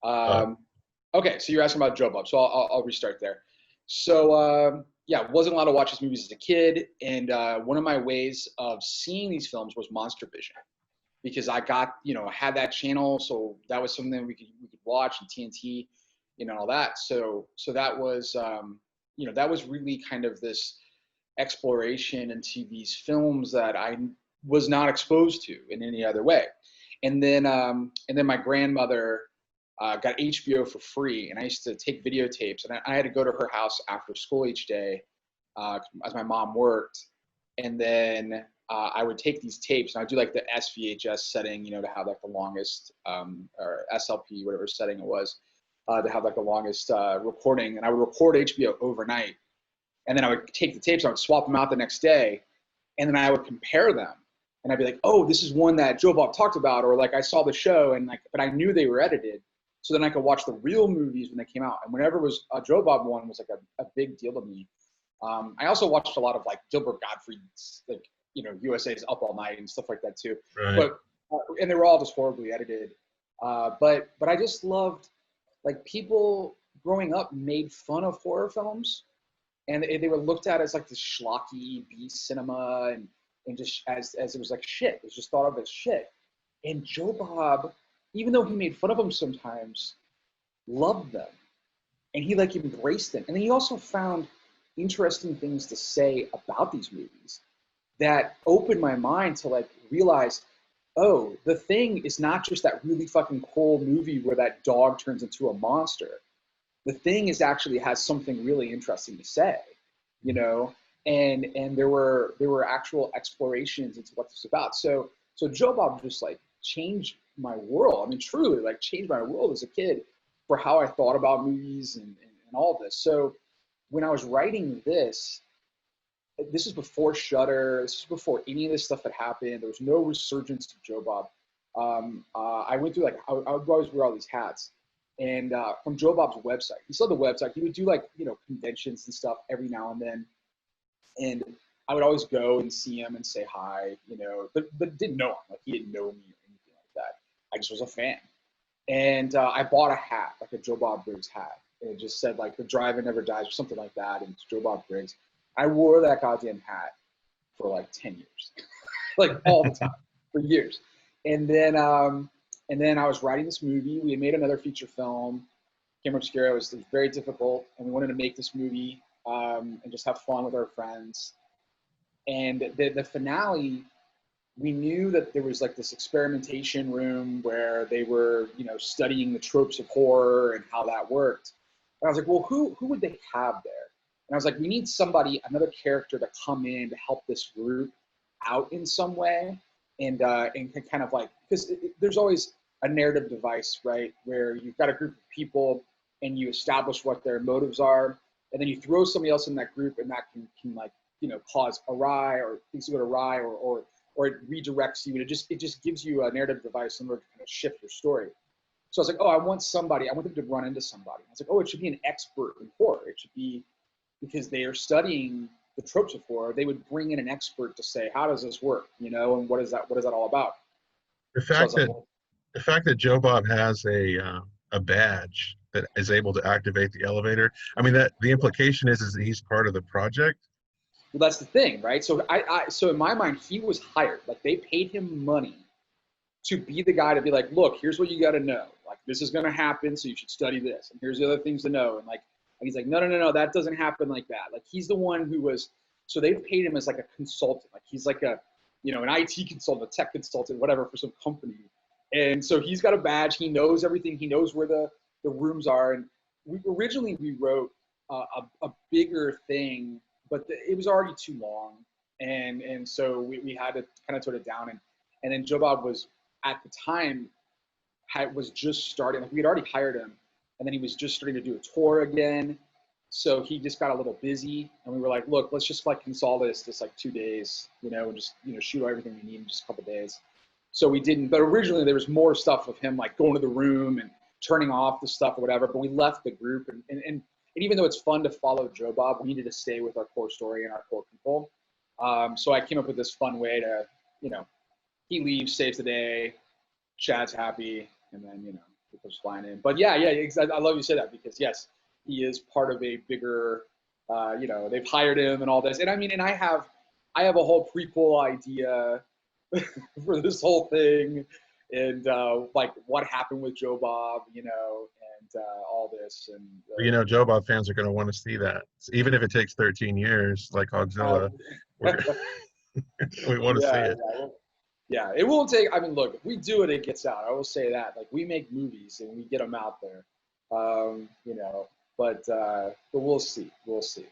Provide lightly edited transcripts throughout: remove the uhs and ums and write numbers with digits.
Uh, Okay, so you're asking about Joe Bob, so I'll restart there. So yeah, wasn't allowed to watch these movies as a kid, and one of my ways of seeing these films was MonsterVision, because I got, had that channel, so that was something we could watch, and TNT, all that. So that was that was really kind of this exploration into these films that I was not exposed to in any other way. And then my grandmother got HBO for free, and I used to take videotapes, and I had to go to her house after school each day, as my mom worked, and then I would take these tapes, and I'd do like the SVHS setting, to have like the longest, or SLP, whatever setting it was, to have like the longest recording, and I would record HBO overnight, and then I would take the tapes, I would swap them out the next day, and then I would compare them, and I'd be like, oh, this is one that Joe Bob talked about, or like I saw the show, and like, but I knew they were edited. So then I could watch the real movies when they came out. And whenever it was a Joe Bob one was like a big deal to me. I also watched a lot of like Gilbert Gottfried's, like, USA's Up All Night and stuff like that too. right. But, and they were all just horribly edited. But I just loved, like, people growing up made fun of horror films, and they were looked at as like this schlocky B cinema, and just as it was like shit. It was just thought of as shit. And Joe Bob, even though he made fun of them sometimes, loved them, and he like embraced them. And then he also found interesting things to say about these movies that opened my mind to like realize, oh, The Thing is not just that really fucking cool movie where that dog turns into a monster. The Thing is actually has something really interesting to say, and there were actual explorations into what this is about. So Joe Bob just like changed my world. I mean, truly, like, changed my world as a kid for how I thought about movies and all this. So when I was writing this is before Shudder. This is before any of this stuff had happened. There was no resurgence of Joe Bob. I went through, like, I would always wear all these hats. And from Joe Bob's website, he still had the website. He would do like, conventions and stuff every now and then. And I would always go and see him and say hi, but didn't know him. Like, he didn't know me or anything like that. I just was a fan. And I bought a hat, like a Joe Bob Briggs hat. And it just said like "The Driver Never Dies" or something like that. And it's Joe Bob Briggs. I wore that goddamn hat for like 10 years, like all the time for years. And then I was writing this movie. We had made another feature film, Camera Obscura. It was very difficult, and we wanted to make this movie and just have fun with our friends. And the finale, we knew that there was like this experimentation room where they were, studying the tropes of horror and how that worked. And I was like, well, who would they have there? And I was like, we need somebody, another character, to come in to help this group out in some way, and kind of like, because there's always a narrative device, right, where you've got a group of people and you establish what their motives are, and then you throw somebody else in that group, and that can like, cause awry, or things to go awry, or it redirects you, and it just gives you a narrative device in order to kind of shift your story. So I was like, oh, I want them to run into somebody. I was like, oh, it should be an expert in horror. It should be, because they are studying the tropes of horror, they would bring in an expert to say, how does this work, and what is that all about? The So I fact was like, that well, the fact that Joe Bob has a badge that is able to activate the elevator. I mean, that the implication is that he's part of the project. well, that's the thing, right? So so in my mind, he was hired. Like, they paid him money to be the guy to be like, look, here's what you got to know. Like, this is going to happen, so you should study this. And here's the other things to know. And like, he's like, no, that doesn't happen like that. Like, he's the one who was, so they paid him as like a consultant. Like, he's like a, an IT consultant, a tech consultant, whatever, for some company. And so he's got a badge. He knows everything. He knows where the rooms are. And originally we wrote a bigger thing, but it was already too long. And so we had to kind of tone it down. And then Joe Bob was, at the time, was just starting. Like, we had already hired him, and then he was just starting to do a tour again. So he just got a little busy, and we were like, look, let's just like consolidate this like 2 days, and just, shoot everything we need in just a couple days. So we didn't, but originally there was more stuff of him like going to the room and turning off the stuff or whatever, but we left the group, and even though it's fun to follow Joe Bob, we needed to stay with our core story and our core people. So I came up with this fun way to, he leaves, saves the day, Chad's happy, and then, People's flying in. But yeah, I love you say that, because yes, he is part of a bigger, you know, they've hired him and all this. And I mean, and I have a whole prequel idea for this whole thing, and like what happened with Joe Bob, you know, and all this. And You know, Joe Bob fans are going to want to see that, even if it takes 13 years, like Hogzilla. uh, We want to see yeah, it. yeah, it won't take. I mean, look, if we do it, it gets out. I will say that. Like, we make movies and we get them out there, you know. But we'll see. We'll see.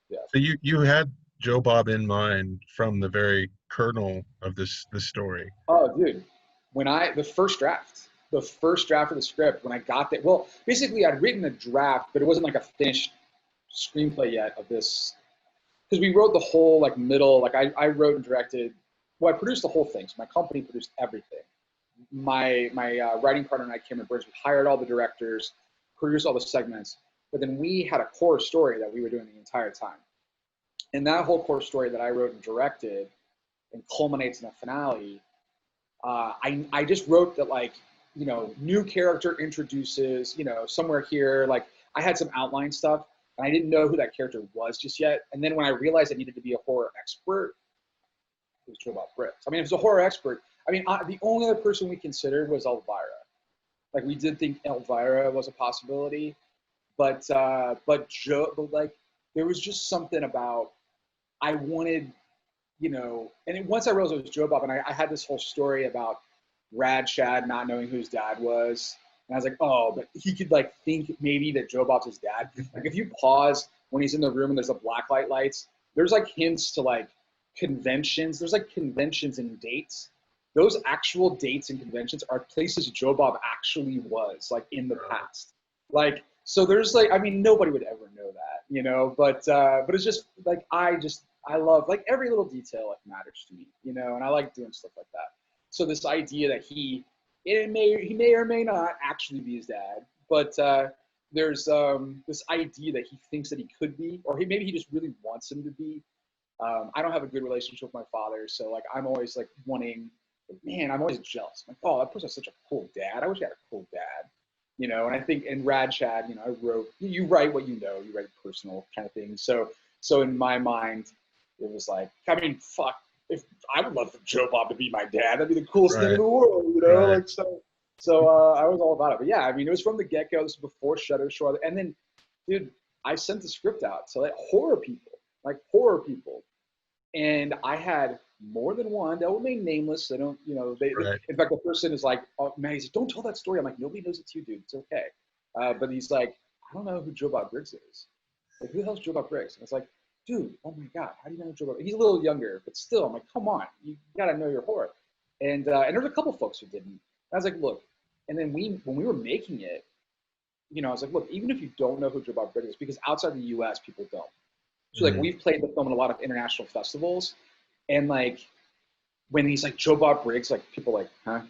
Yeah. So you had Joe Bob in mind from the very kernel of this story. Oh, dude, when the first draft of the script, when I got that, well, basically I'd written a draft, but it wasn't like a finished screenplay yet of this, because we wrote the whole like middle, like I wrote and directed. Well, I produced the whole thing. So my company produced everything. My writing partner and I, Cameron Burns, we hired all the directors, produced all the segments, but then we had a core story that we were doing the entire time. And that whole core story that I wrote and directed and culminates in the finale, I just wrote that, like, you know, new character introduces, you know, somewhere here, like I had some outline stuff and I didn't know who that character was just yet. And then when I realized I needed to be a horror expert, it was Joe Bob Briggs. I mean, if it was a horror expert, I mean, the only other person we considered was Elvira. Like, we did think Elvira was a possibility, but Joe, but like, there was just something about, I wanted, you know, and once I realized it was Joe Bob, and I had this whole story about Rad Shad not knowing who his dad was, and I was like, oh, but he could like think maybe that Joe Bob's his dad. Like, if you pause when he's in the room and there's the blacklight lights, there's like hints to like conventions. There's like conventions and dates. Those actual dates and conventions are places Joe Bob actually was, like, in the past. Like, so there's like, I mean, nobody would ever know that, you know, but it's just like, I love, like, every little detail, like, matters to me, you know, and I like doing stuff like that. So this idea that he may or may not actually be his dad, but there's this idea that he thinks that he could be, or maybe he just really wants him to be. I don't have a good relationship with my father, so like I'm always like wanting, man, I'm always jealous. I'm like, oh, that person has such a cool dad. I wish I had a cool dad, you know. And I think in Rad Shad, you know, you write what you know, you write personal kind of things. So in my mind, it was like, I mean, fuck, if I would love for Joe Bob to be my dad, that'd be the coolest thing in the world, you know. Like, so I was all about it. But yeah, I mean, it was from the get-go. This was before Shudder, and then, dude, I sent the script out to like horror people. And I had more than one that will remain nameless. They don't, you know, in fact, the person is like, oh, man, he's like, don't tell that story. I'm like, nobody knows it's you, dude. It's okay. But he's like, I don't know who Joe Bob Briggs is. Like, who the hell's Joe Bob Briggs? And it's like, dude, oh my God, how do you know Joe Bob? He's a little younger, but still, I'm like, come on, you got to know your horror. And there's a couple folks who didn't. I was like, look, and then when we were making it, you know, I was like, look, even if you don't know who Joe Bob Briggs is, because outside the U.S., people don't. So like we've played the film in a lot of international festivals, and like when he's like Joe Bob Briggs, like people like, huh?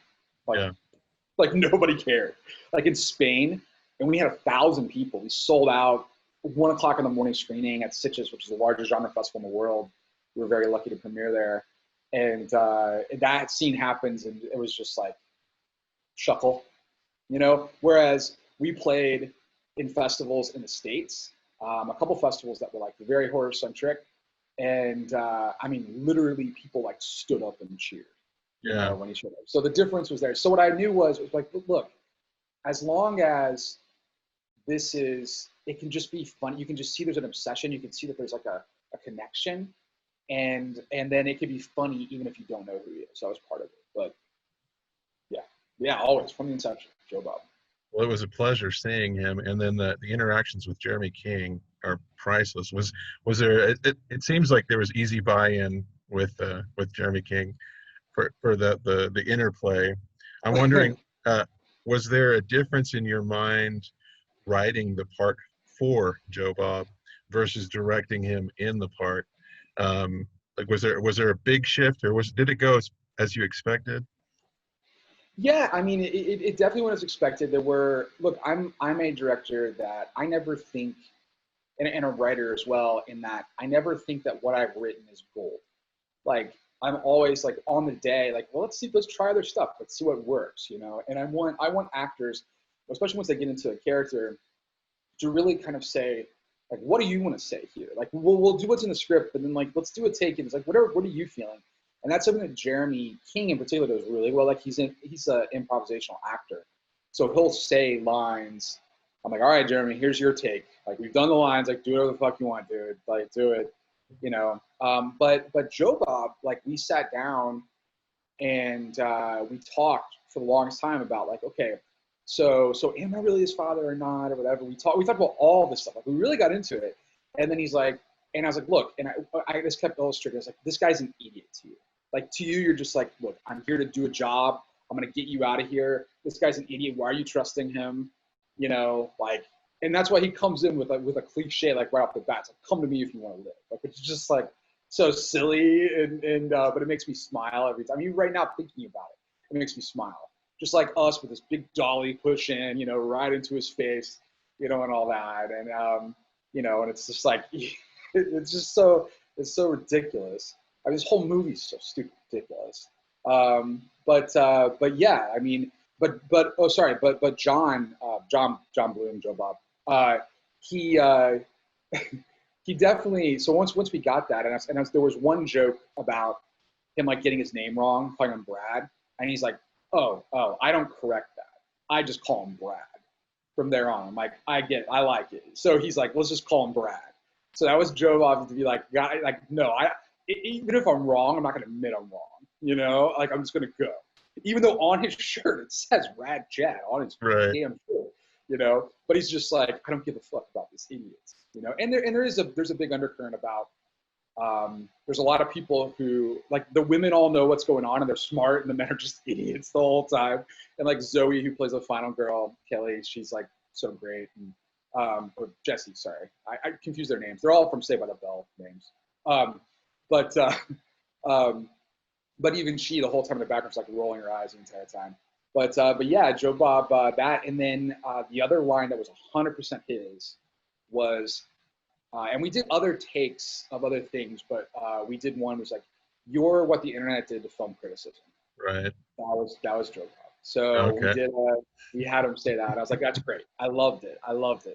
Like nobody cared. Like in Spain, and we had 1,000 people. We sold out 1 o'clock in the morning screening at Sitges, which is the largest genre festival in the world. We were very lucky to premiere there, and that scene happens, and it was just like chuckle, you know. Whereas we played in festivals in the States. A couple festivals that were like very horror centric, and I mean, literally people like stood up and cheered, you know, when he showed up. So the difference was there. So what I knew was like, look, as long as this is, it can just be fun. You can just see there's an obsession. You can see that there's like a connection, and then it can be funny even if you don't know who he is. So I was part of it, but yeah, always from the inception, Joe Bob. Well, it was a pleasure seeing him, and then the interactions with Jeremy King are priceless. Was there? It seems like there was easy buy-in with Jeremy King for the interplay. I'm wondering, was there a difference in your mind writing the part for Joe Bob versus directing him in the part? Like, was there a big shift, or did it go as you expected? Yeah, I mean, it definitely went as expected. There were, look, I'm a director that I never think, and a writer as well, in that I never think that what I've written is gold. Like, I'm always like on the day, like, well, let's try other stuff. Let's see what works, you know. And I want actors, especially once they get into a character, to really kind of say, like, what do you want to say here? Like, we'll do what's in the script, but then like, let's do a take. And it's like, what are you feeling? And that's something that Jeremy King in particular does really well. Like he's an improvisational actor. So he'll say lines. I'm like, all right, Jeremy, here's your take. Like we've done the lines, like do whatever the fuck you want, dude. Like do it, you know. But Joe Bob, like we sat down and we talked for the longest time about like, okay, so am I really his father or not or whatever. We talked about all this stuff. Like we really got into it. And then he's like, and I was like, look, and I just kept illustrating. I was like, this guy's an idiot to you. Like to you, you're just like, look, I'm here to do a job. I'm gonna get you out of here. This guy's an idiot. Why are you trusting him? You know, like, and that's why he comes in with a cliche like right off the bat. It's like, come to me if you want to live. Like it's just like so silly and but it makes me smile every time. I mean, right now thinking about it, it makes me smile. Just like us with this big dolly push in, you know, right into his face, you know, and all that, and you know, and it's just like it's just so ridiculous. I mean, this whole movie's so stupid ridiculous. But yeah, I mean, but oh sorry, but John Bloom, Joe Bob, he he definitely. So once we got that, and there was one joke about him like getting his name wrong, calling him Brad, and he's like, oh, I don't correct that. I just call him Brad. From there on, I'm like, I like it. So he's like, let's just call him Brad. So that was Joe Bob to be like, no, even if I'm wrong, I'm not going to admit I'm wrong. You know, like I'm just going to go. Even though on his shirt it says Rad Chad on his damn shirt, you know. But he's just like, I don't give a fuck about this idiot, you know. And there's a big undercurrent about there's a lot of people who like the women all know what's going on and they're smart and the men are just idiots the whole time. And like Zoe, who plays the final girl, Kelly, she's like so great. And or Jesse, sorry, I confuse their names. They're all from Saved by the Bell names. But even she, the whole time in the background's like rolling her eyes the entire time. But yeah, Joe Bob, that, and then the other line that was 100% his was, and we did other takes of other things, but we did one was like, "You're what the internet did to film criticism." Right. That was Joe Bob. So okay. we had him say that. I was like, that's great. I loved it.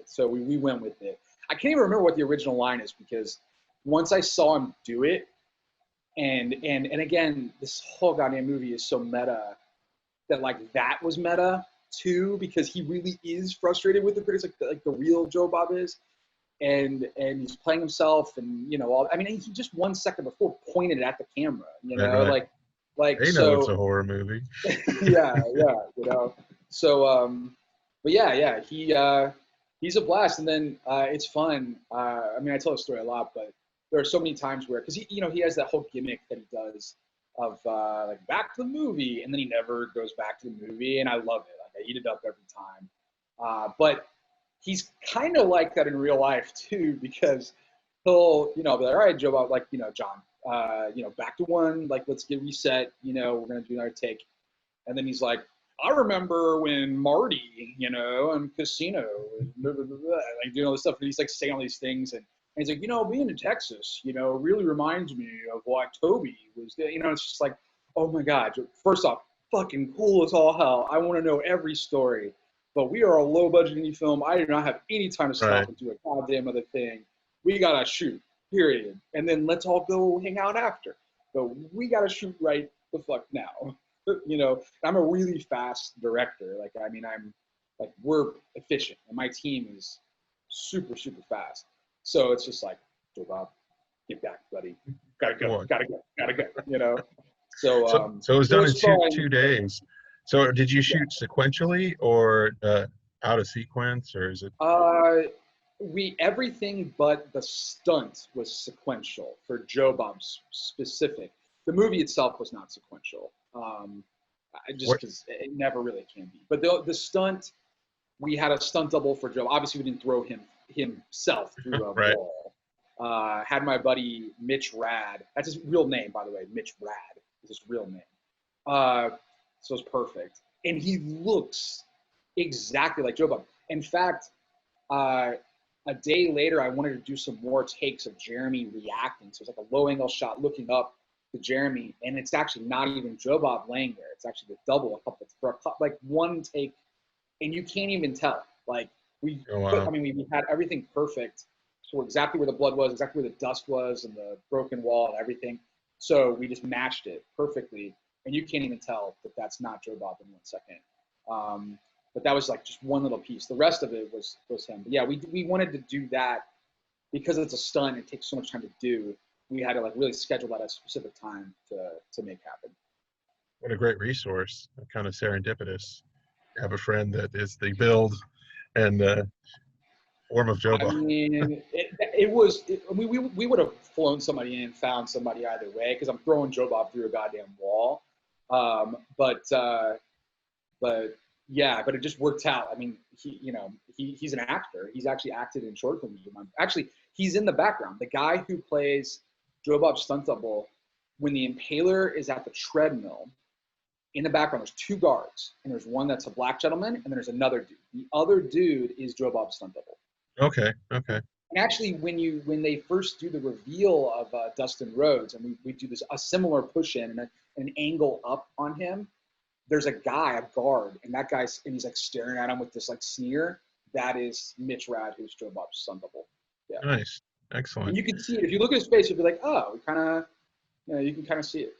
So we went with it. I can't even remember what the original line is because once I saw him do it, and again, this whole goddamn movie is so meta that like that was meta too, because he really is frustrated with the critics, like the real Joe Bob is, and he's playing himself, and you know, I mean, he just 1 second before pointed at the camera, you know, right. like They know it's a horror movie. yeah, you know. So, but yeah, he's a blast, and then it's fun. I mean, I tell the story a lot, but there are so many times where, because he has that whole gimmick that he does of like back to the movie, and then he never goes back to the movie, and I love it. Like I eat it up every time. But he's kind of like that in real life too, because he'll be like, all right, Joe, like John. Back to one, like, let's get reset, we're going to do another take. And then he's like, I remember when Marty, in Casino, blah, blah, blah, blah, like doing all this stuff. And he's like saying all these things. And he's like, being in Texas, really reminds me of what Toby was doing. It's just like, oh my God. First off, fucking cool as all hell. I want to know every story. But we are a low budget indie film. I do not have any time to stop and do a goddamn other thing. We got to shoot. Period. And then let's all go hang out after. But we got to shoot right the fuck now. I'm a really fast director. Like, I mean, we're efficient. And my team is super, super fast. So it's just like, Joe Bob, get back, buddy. Gotta go. So, so it was done in fun. 2 days. So did you shoot sequentially or out of sequence, or is it? Everything but the stunt was sequential for Joe Bob's specific. The movie itself was not sequential, just because it never really can be. But the stunt, we had a stunt double for Joe. Obviously, we didn't throw himself through a wall. Had my buddy Mitch Rad. That's his real name, by the way. Mitch Rad is his real name. So it's perfect, and he looks exactly like Joe Bob. In fact, a day later, I wanted to do some more takes of Jeremy reacting. So it's like a low angle shot looking up to Jeremy, and it's actually not even Joe Bob laying there. It's actually the double, like one take and you can't even tell. Like Oh wow. we had everything perfect, so exactly where the blood was, exactly where the dust was, and the broken wall and everything. So we just matched it perfectly, and you can't even tell that that's not Joe Bob in 1 second. But that was like just one little piece. The rest of it was him. But yeah, we wanted to do that because it's a stunt. It takes so much time to do. We had to like really schedule that at a specific time to make happen. What a great resource. Kind of serendipitous. Have a friend that is the build and form of Joe I Bob. mean, we would have flown somebody in, found somebody either way, because I'm throwing Joe Bob through a goddamn wall. But yeah, but it just worked out. I mean, he's an actor. He's actually acted in short films. Actually, he's in the background. The guy who plays Joe Bob's stunt double, when the Impaler is at the treadmill, in the background, there's two guards, and there's one that's a black gentleman, and then there's another dude. The other dude is Joe Bob's stunt double. Okay. Okay. And actually, when they first do the reveal of Dustin Rhodes, and we do a similar push in and an angle up on him, there's a guard, and he's like staring at him with this like sneer. That is Mitch Rad, who's Joe Bob's stunt double. Yeah. Nice. And Excellent. you can see it if you look at his face. You'll be like, oh, you can kind of see it.